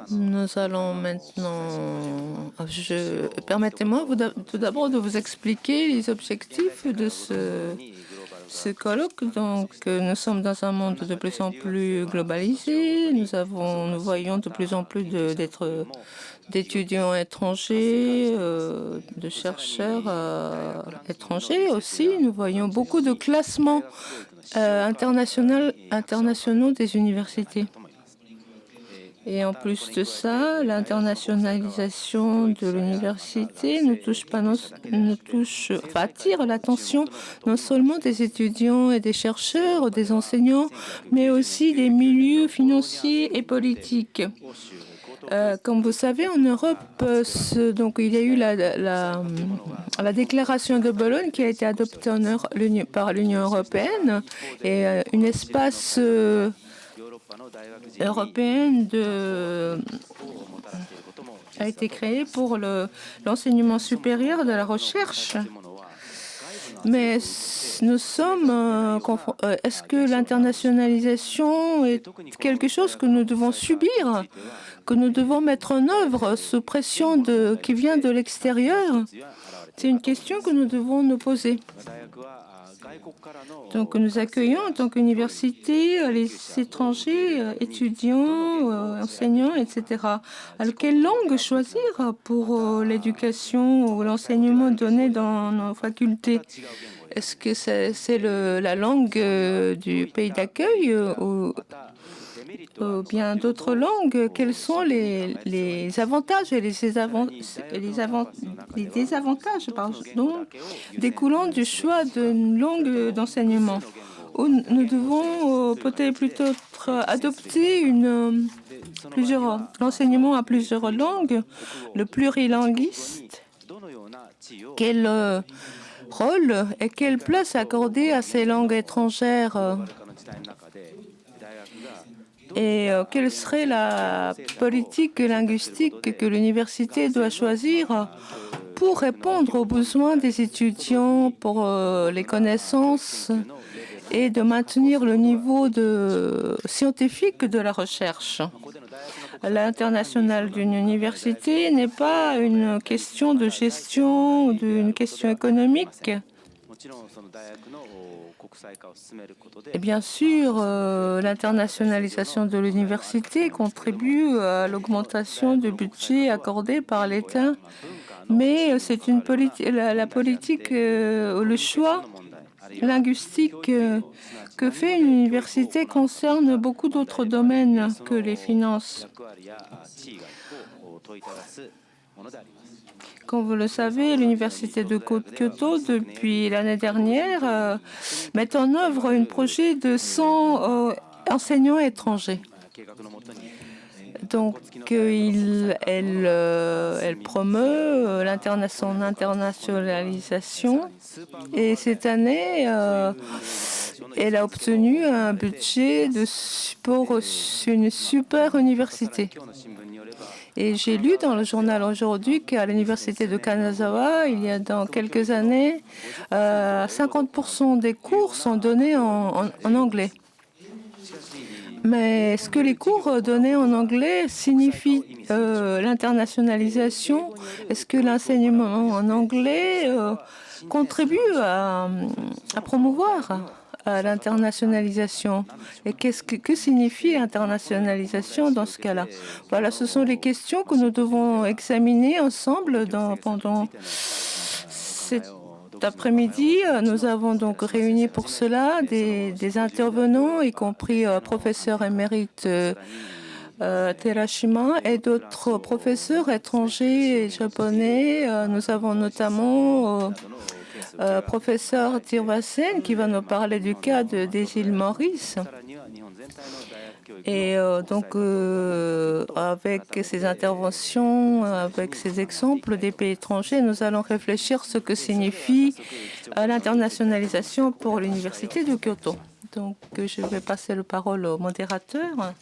Nous allons maintenant... Permettez-moi tout d'abord de vous expliquer les objectifs de ce colloque. Donc, nous sommes dans un monde de plus en plus globalisé. Nous voyons de plus en plus d'étudiants étrangers, de chercheurs étrangers aussi. Nous voyons beaucoup de classements internationaux des universités. Et en plus de ça, l'internationalisation de l'université attire l'attention non seulement des étudiants et des chercheurs, des enseignants, mais aussi des milieux financiers et politiques. Comme vous savez, en Europe, il y a eu la déclaration de Bologne qui a été adoptée par l'Union européenne et un espace européenne a été créée pour l'enseignement supérieur de la recherche. Mais nous sommes est-ce que l'internationalisation est quelque chose que nous devons subir, que nous devons mettre en œuvre sous pression qui vient de l'extérieur? C'est une question que nous devons nous poser. Donc nous accueillons en tant qu'université les étrangers, étudiants, enseignants, etc. Alors quelle langue choisir pour l'éducation ou l'enseignement donné dans nos facultés? Est-ce que c'est la langue du pays d'accueil ou bien d'autres langues? Quels sont les avantages et les désavantages découlant du choix d'une langue d'enseignement? Nous devons peut-être plutôt adopter l'enseignement à plusieurs langues, le plurilinguiste. Quel rôle et quelle place accorder à ces langues étrangères? Et quelle serait la politique linguistique que l'université doit choisir pour répondre aux besoins des étudiants, pour les connaissances et de maintenir le niveau scientifique de la recherche? L'international d'une université n'est pas une question de gestion ou d'une question économique. Et bien sûr, l'internationalisation de l'université contribue à l'augmentation du budget accordé par l'État, mais c'est la politique, le choix linguistique que fait une université concerne beaucoup d'autres domaines que les finances. Comme vous le savez, l'université de Kyoto, depuis l'année dernière, met en œuvre un projet de 100 enseignants étrangers. Donc, elle promeut son internationalisation et cette année, elle a obtenu un budget pour une super université. Et j'ai lu dans le journal aujourd'hui qu'à l'université de Kanazawa, il y a dans quelques années, 50% des cours sont donnés en anglais. Mais est-ce que les cours donnés en anglais signifient l'internationalisation? Est-ce que l'enseignement en anglais contribue à promouvoir l'internationalisation? Et que signifie l'internationalisation dans ce cas-là? Voilà, ce sont les questions que nous devons examiner ensemble pendant cet après-midi. Nous avons donc réuni pour cela des intervenants, y compris professeur émérite Terashima et d'autres professeurs étrangers et japonais. Nous avons notamment professeur Tirvasen qui va nous parler du cas des îles Maurice. Et avec ces interventions, avec ces exemples des pays étrangers, nous allons réfléchir ce que signifie l'internationalisation pour l'université de Kyoto. Donc, je vais passer la parole au modérateur.